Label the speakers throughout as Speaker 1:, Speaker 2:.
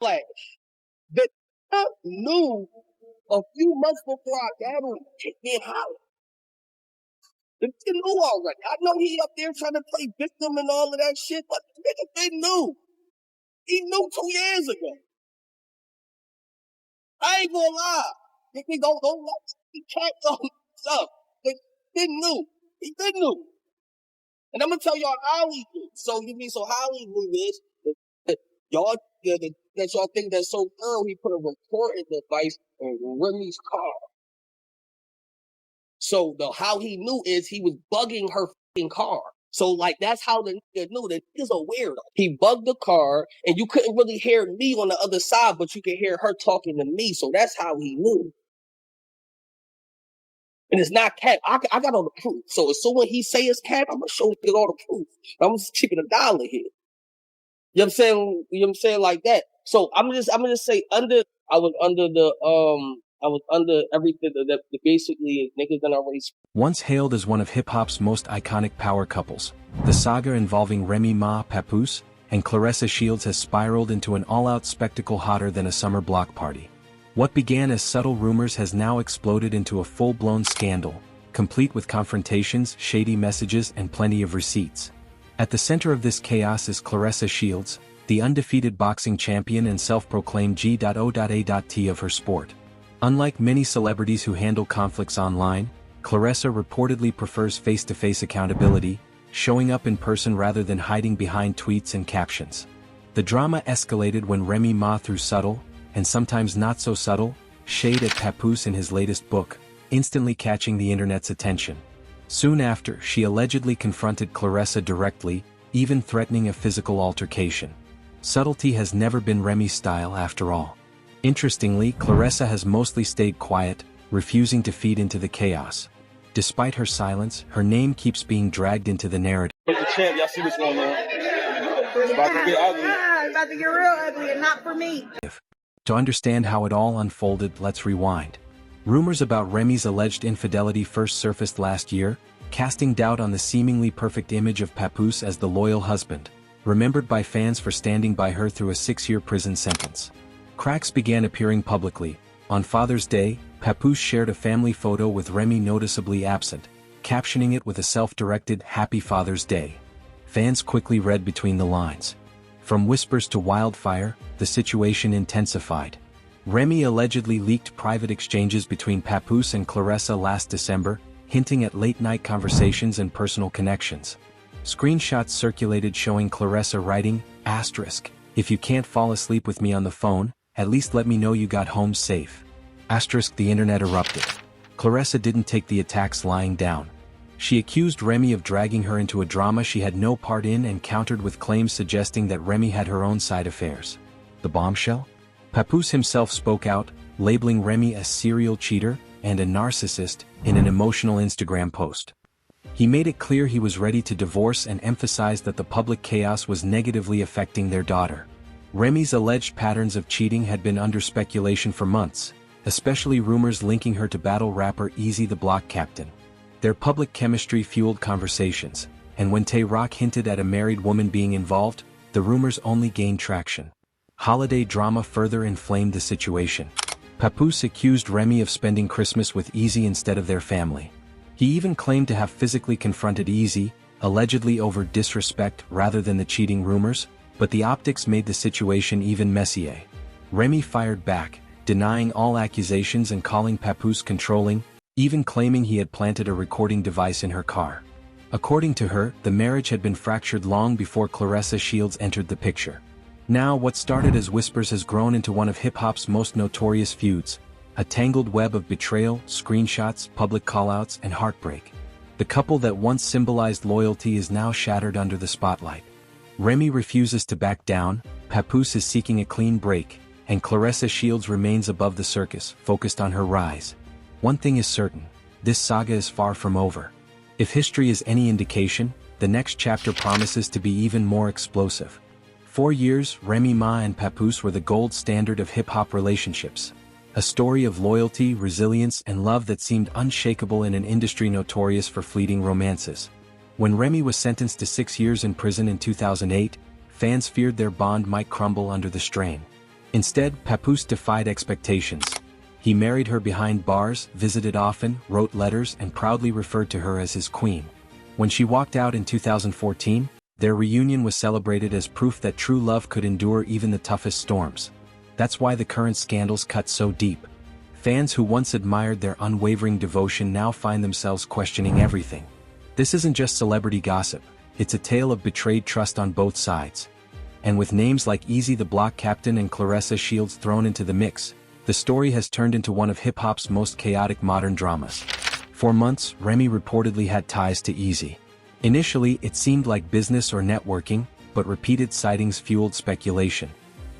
Speaker 1: flash. The knew a few months before our battle kicked me in Holland. The nigga knew already. I know he up there trying to play victim and all of that shit, but the nigga, they knew. He knew 2 years ago. I ain't gonna lie. Nigga, don't let the cat on stuff. He knew. He knew. And I'm gonna tell y'all how he knew. So how he knew this? Y'all that y'all think that's so thorough, he put a recording device in Remy's car. So how he knew is he was bugging her fucking car. So that's how the nigga knew that he's a weirdo. He bugged the car, and you couldn't really hear me on the other side, but you could hear her talking to me. So that's how he knew. And it's not cap. I got all the proof. So when he say it's cap, I'm gonna show you all the proof. I'm just keeping $1 here. You know what I'm saying? You know what I'm saying? Like that. So I'm gonna say I was under everything that basically niggas that already.
Speaker 2: Once hailed as one of hip-hop's most iconic power couples, the saga involving Remy Ma, Papoose, and Claressa Shields has spiraled into an all-out spectacle hotter than a summer block party. What began as subtle rumors has now exploded into a full-blown scandal, complete with confrontations, shady messages, and plenty of receipts. At the center of this chaos is Claressa Shields, the undefeated boxing champion and self-proclaimed G.O.A.T of her sport. Unlike many celebrities who handle conflicts online, Claressa reportedly prefers face-to-face accountability, showing up in person rather than hiding behind tweets and captions. The drama escalated when Remy Ma threw subtle, and sometimes not so subtle, shade at Papoose in his latest book, instantly catching the internet's attention. Soon after, she allegedly confronted Claressa directly, even threatening a physical altercation. Subtlety has never been Remy's style after all. Interestingly, Claressa has mostly stayed quiet, refusing to feed into the chaos. Despite her silence, her name keeps being dragged into the narrative.
Speaker 3: The champ, y'all see what's going on? It's about to get ugly.
Speaker 4: It's about to get real ugly, and not for me.
Speaker 2: To understand how it all unfolded, let's rewind. Rumors about Remy's alleged infidelity first surfaced last year, casting doubt on the seemingly perfect image of Papoose as the loyal husband, remembered by fans for standing by her through a 6-year prison sentence. Cracks began appearing publicly. On Father's Day, Papoose shared a family photo with Remy noticeably absent, captioning it with a self-directed "Happy Father's Day." Fans quickly read between the lines. From whispers to wildfire, the situation intensified. Remy allegedly leaked private exchanges between Papoose and Claressa last December, hinting at late-night conversations and personal connections. Screenshots circulated showing Claressa writing, "If you can't fall asleep with me on the phone, at least let me know you got home safe." The internet erupted. Claressa didn't take the attacks lying down. She accused Remy of dragging her into a drama she had no part in and countered with claims suggesting that Remy had her own side affairs. The bombshell? Papoose himself spoke out, labeling Remy a serial cheater and a narcissist in an emotional Instagram post. He made it clear he was ready to divorce and emphasized that the public chaos was negatively affecting their daughter. Remy's alleged patterns of cheating had been under speculation for months, especially rumors linking her to battle rapper Eazy the Block Captain. Their public chemistry fueled conversations, and when Tay Rock hinted at a married woman being involved, the rumors only gained traction. Holiday drama further inflamed the situation. Papoose accused Remy of spending Christmas with Eazy instead of their family. He even claimed to have physically confronted Eazy, allegedly over disrespect rather than the cheating rumors, but the optics made the situation even messier. Remy fired back, denying all accusations and calling Papoose controlling, even claiming he had planted a recording device in her car. According to her, the marriage had been fractured long before Claressa Shields entered the picture. Now, what started as whispers has grown into one of hip-hop's most notorious feuds, a tangled web of betrayal, screenshots, public callouts, and heartbreak. The couple that once symbolized loyalty is now shattered under the spotlight. Remy refuses to back down, Papoose is seeking a clean break, and Claressa Shields remains above the circus, focused on her rise. One thing is certain, this saga is far from over. If history is any indication, the next chapter promises to be even more explosive. 4 years, Remy Ma and Papoose were the gold standard of hip-hop relationships. A story of loyalty, resilience, and love that seemed unshakable in an industry notorious for fleeting romances. When Remy was sentenced to 6 years in prison in 2008, fans feared their bond might crumble under the strain. Instead, Papoose defied expectations. He married her behind bars, visited often, wrote letters, and proudly referred to her as his queen. When she walked out in 2014, their reunion was celebrated as proof that true love could endure even the toughest storms. That's why the current scandals cut so deep. Fans who once admired their unwavering devotion now find themselves questioning everything. This isn't just celebrity gossip, it's a tale of betrayed trust on both sides. And with names like Easy the Block Captain and Claressa Shields thrown into the mix, the story has turned into one of hip-hop's most chaotic modern dramas. For months, Remy reportedly had ties to Easy. Initially, it seemed like business or networking, but repeated sightings fueled speculation.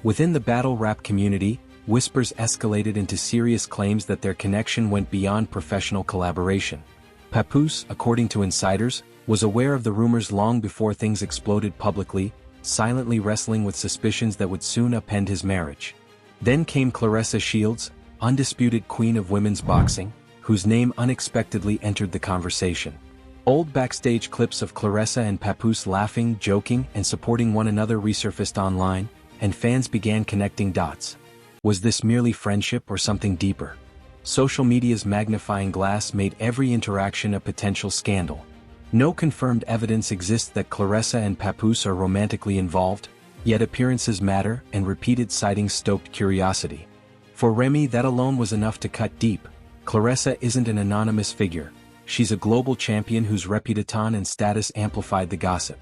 Speaker 2: Within the battle rap community, whispers escalated into serious claims that their connection went beyond professional collaboration. Papoose, according to insiders, was aware of the rumors long before things exploded publicly, silently wrestling with suspicions that would soon upend his marriage. Then came Claressa Shields, undisputed queen of women's boxing, whose name unexpectedly entered the conversation. Old backstage clips of Claressa and Papoose laughing, joking, and supporting one another resurfaced online, and fans began connecting dots. Was this merely friendship or something deeper? Social media's magnifying glass made every interaction a potential scandal. No confirmed evidence exists that Claressa and Papoose are romantically involved, yet appearances matter and repeated sightings stoked curiosity. For Remy, that alone was enough to cut deep. Claressa isn't an anonymous figure. She's a global champion whose reputation and status amplified the gossip.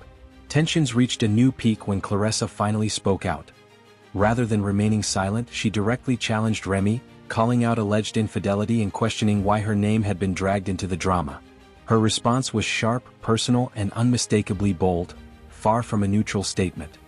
Speaker 2: Tensions reached a new peak when Claressa finally spoke out. Rather than remaining silent, she directly challenged Remy, calling out alleged infidelity and questioning why her name had been dragged into the drama. Her response was sharp, personal, and unmistakably bold, far from a neutral statement.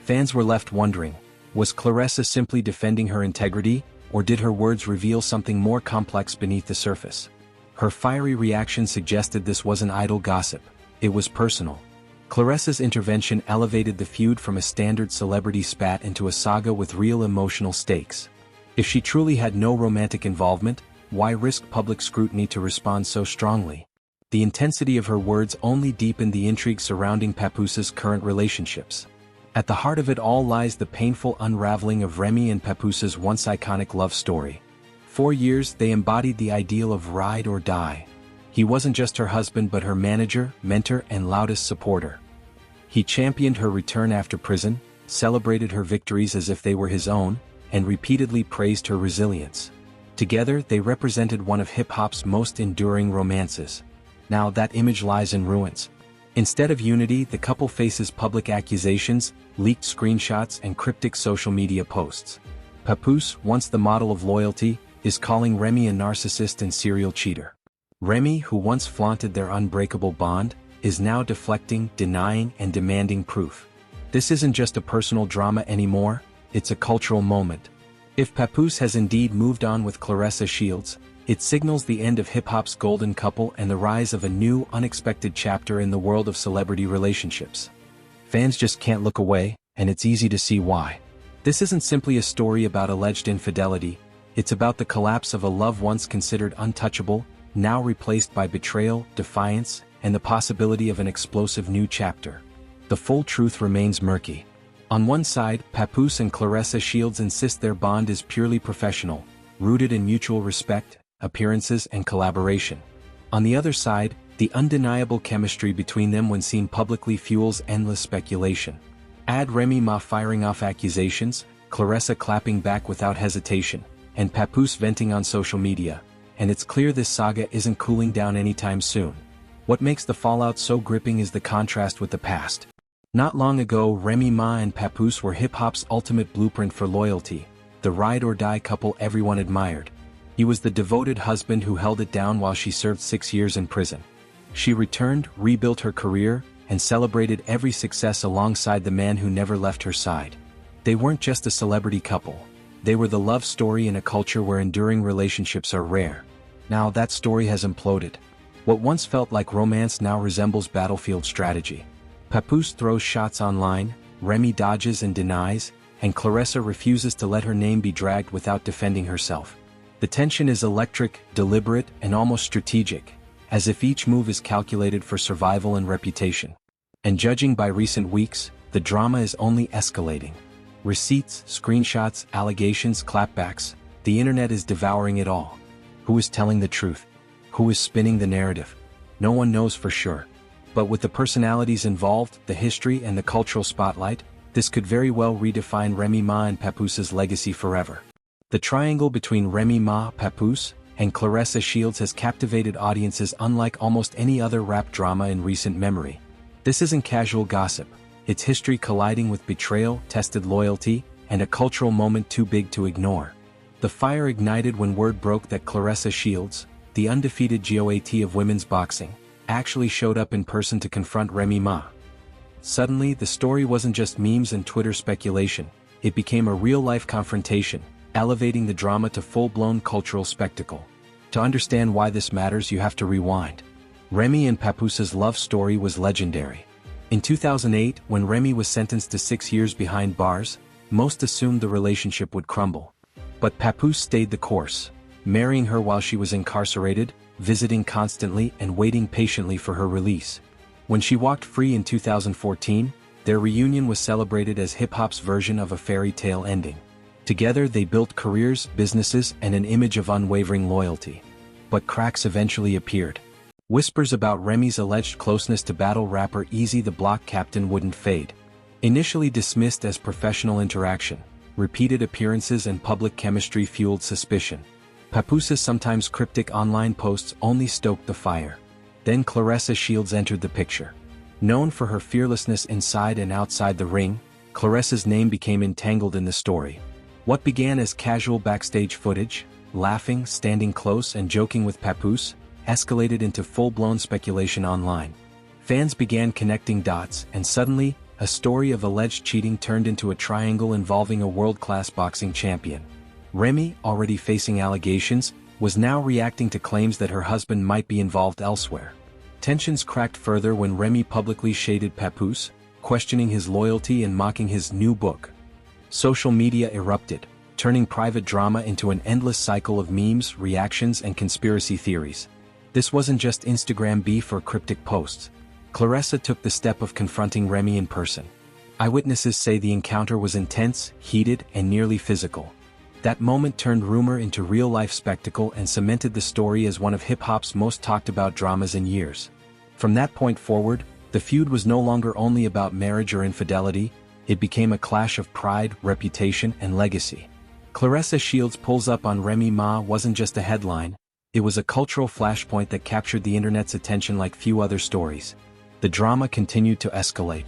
Speaker 2: Fans were left wondering, was Claressa simply defending her integrity, or did her words reveal something more complex beneath the surface? Her fiery reaction suggested this wasn't idle gossip, it was personal. Claressa's intervention elevated the feud from a standard celebrity spat into a saga with real emotional stakes. If she truly had no romantic involvement, why risk public scrutiny to respond so strongly? The intensity of her words only deepened the intrigue surrounding Papoose's current relationships. At the heart of it all lies the painful unraveling of Remy and Papoose's once iconic love story. For years, they embodied the ideal of ride or die. He wasn't just her husband but her manager, mentor, and loudest supporter. He championed her return after prison, celebrated her victories as if they were his own, and repeatedly praised her resilience. Together, they represented one of hip-hop's most enduring romances. Now that image lies in ruins. Instead of unity, the couple faces public accusations, leaked screenshots, and cryptic social media posts. Papoose, once the model of loyalty, is calling Remy a narcissist and serial cheater. Remy, who once flaunted their unbreakable bond, is now deflecting, denying, and demanding proof. This isn't just a personal drama anymore, it's a cultural moment. If Papoose has indeed moved on with Claressa Shields, it signals the end of hip-hop's golden couple and the rise of a new, unexpected chapter in the world of celebrity relationships. Fans just can't look away, and it's easy to see why. This isn't simply a story about alleged infidelity, it's about the collapse of a love once considered untouchable, now replaced by betrayal, defiance, and the possibility of an explosive new chapter. The full truth remains murky. On one side, Papoose and Claressa Shields insist their bond is purely professional, rooted in mutual respect, appearances, and collaboration. On the other side, the undeniable chemistry between them when seen publicly fuels endless speculation. Add Remy Ma firing off accusations, Claressa clapping back without hesitation, and Papoose venting on social media, and it's clear this saga isn't cooling down anytime soon. What makes the fallout so gripping is the contrast with the past. Not long ago, Remy Ma and Papoose were hip-hop's ultimate blueprint for loyalty, the ride-or-die couple everyone admired. He was the devoted husband who held it down while she served 6 years in prison. She returned, rebuilt her career, and celebrated every success alongside the man who never left her side. They weren't just a celebrity couple. They were the love story in a culture where enduring relationships are rare. Now that story has imploded. What once felt like romance now resembles battlefield strategy. Papoose throws shots online, Remy dodges and denies, and Claressa refuses to let her name be dragged without defending herself. The tension is electric, deliberate, and almost strategic, as if each move is calculated for survival and reputation. And judging by recent weeks, the drama is only escalating. Receipts, screenshots, allegations, clapbacks, the internet is devouring it all. Who is telling the truth? Who is spinning the narrative? No one knows for sure. But with the personalities involved, the history and the cultural spotlight, this could very well redefine Remy Ma and Papoose's legacy forever. The triangle between Remy Ma, Papoose, and Claressa Shields has captivated audiences unlike almost any other rap drama in recent memory. This isn't casual gossip. It's history colliding with betrayal, tested loyalty, and a cultural moment too big to ignore. The fire ignited when word broke that Claressa Shields, the undefeated GOAT of women's boxing, actually showed up in person to confront Remy Ma. Suddenly, the story wasn't just memes and Twitter speculation, it became a real-life confrontation, elevating the drama to full-blown cultural spectacle. To understand why this matters, you have to rewind. Remy and Papoose's love story was legendary. In 2008, when Remy was sentenced to 6 years behind bars, most assumed the relationship would crumble. But Papoose stayed the course, marrying her while she was incarcerated, visiting constantly and waiting patiently for her release. When she walked free in 2014, their reunion was celebrated as hip-hop's version of a fairy tale ending. Together they built careers, businesses, and an image of unwavering loyalty. But cracks eventually appeared. Whispers about Remy's alleged closeness to battle rapper Eazy the Block Captain wouldn't fade. Initially dismissed as professional interaction, repeated appearances and public chemistry fueled suspicion. Papoose's sometimes cryptic online posts only stoked the fire. Then Claressa Shields entered the picture. Known for her fearlessness inside and outside the ring, Claressa's name became entangled in the story. What began as casual backstage footage, laughing, standing close and joking with Papoose, escalated into full-blown speculation online. Fans began connecting dots, and suddenly, a story of alleged cheating turned into a triangle involving a world-class boxing champion. Remy, already facing allegations, was now reacting to claims that her husband might be involved elsewhere. Tensions cracked further when Remy publicly shaded Papoose, questioning his loyalty and mocking his new book. Social media erupted, turning private drama into an endless cycle of memes, reactions, and conspiracy theories. This wasn't just Instagram beef or cryptic posts. Claressa took the step of confronting Remy in person. Eyewitnesses say the encounter was intense, heated, and nearly physical. That moment turned rumor into real-life spectacle and cemented the story as one of hip-hop's most talked-about dramas in years. From that point forward, the feud was no longer only about marriage or infidelity, it became a clash of pride, reputation, and legacy. Claressa Shields pulls up on Remy Ma wasn't just a headline, it was a cultural flashpoint that captured the internet's attention like few other stories. The drama continued to escalate.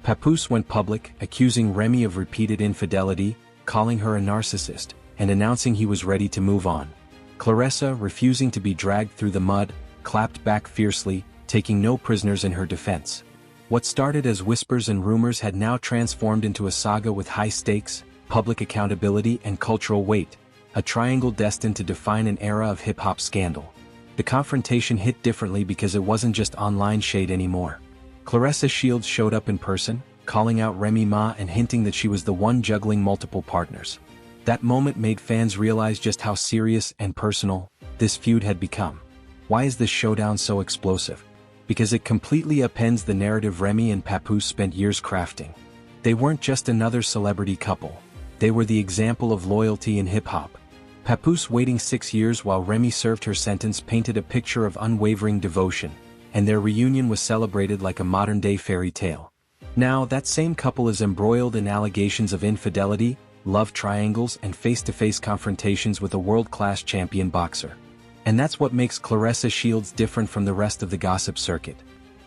Speaker 2: Papoose went public, accusing Remy of repeated infidelity, calling her a narcissist, and announcing he was ready to move on. Claressa, refusing to be dragged through the mud, clapped back fiercely, taking no prisoners in her defense. What started as whispers and rumors had now transformed into a saga with high stakes, public accountability, and cultural weight, a triangle destined to define an era of hip-hop scandal. The confrontation hit differently because it wasn't just online shade anymore. Claressa Shields showed up in person, calling out Remy Ma and hinting that she was the one juggling multiple partners. That moment made fans realize just how serious and personal this feud had become. Why is this showdown so explosive? Because it completely upends the narrative Remy and Papoose spent years crafting. They weren't just another celebrity couple. They were the example of loyalty in hip-hop. Papoose waiting 6 years while Remy served her sentence painted a picture of unwavering devotion, and their reunion was celebrated like a modern-day fairy tale. Now, that same couple is embroiled in allegations of infidelity, love triangles, and face-to-face confrontations with a world-class champion boxer. And that's what makes Claressa Shields different from the rest of the gossip circuit.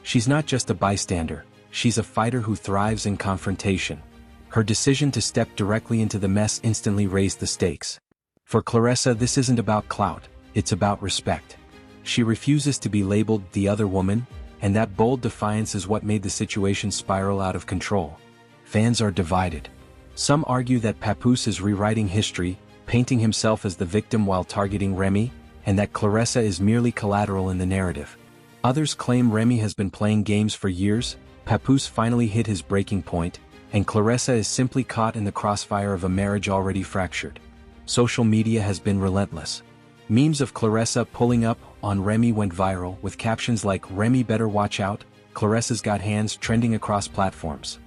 Speaker 2: She's not just a bystander, she's a fighter who thrives in confrontation. Her decision to step directly into the mess instantly raised the stakes. For Claressa, this isn't about clout, it's about respect. She refuses to be labeled the other woman, and that bold defiance is what made the situation spiral out of control. Fans are divided. Some argue that Papoose is rewriting history, painting himself as the victim while targeting Remy, and that Claressa is merely collateral in the narrative. Others claim Remy has been playing games for years, Papoose finally hit his breaking point, and Claressa is simply caught in the crossfire of a marriage already fractured. Social media has been relentless. Memes of Claressa pulling up on Remy went viral with captions like "Remy better watch out, Claressa's got hands" trending across platforms.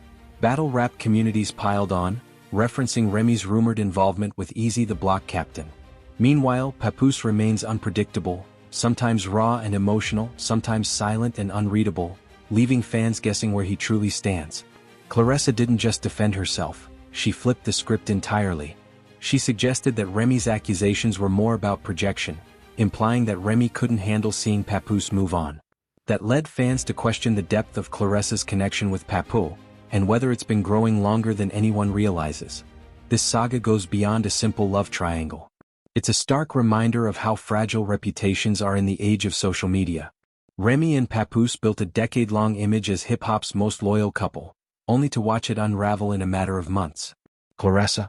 Speaker 2: Battle rap communities piled on, referencing Remy's rumored involvement with Easy the Block Captain. Meanwhile, Papoose remains unpredictable, sometimes raw and emotional, sometimes silent and unreadable, leaving fans guessing where he truly stands. Claressa didn't just defend herself, she flipped the script entirely. She suggested that Remy's accusations were more about projection, implying that Remy couldn't handle seeing Papoose move on. That led fans to question the depth of Claressa's connection with Papoose, and whether it's been growing longer than anyone realizes. This saga goes beyond a simple love triangle. It's a stark reminder of how fragile reputations are in the age of social media. Remy and Papoose built a decade-long image as hip-hop's most loyal couple, only to watch it unravel in a matter of months. Claressa,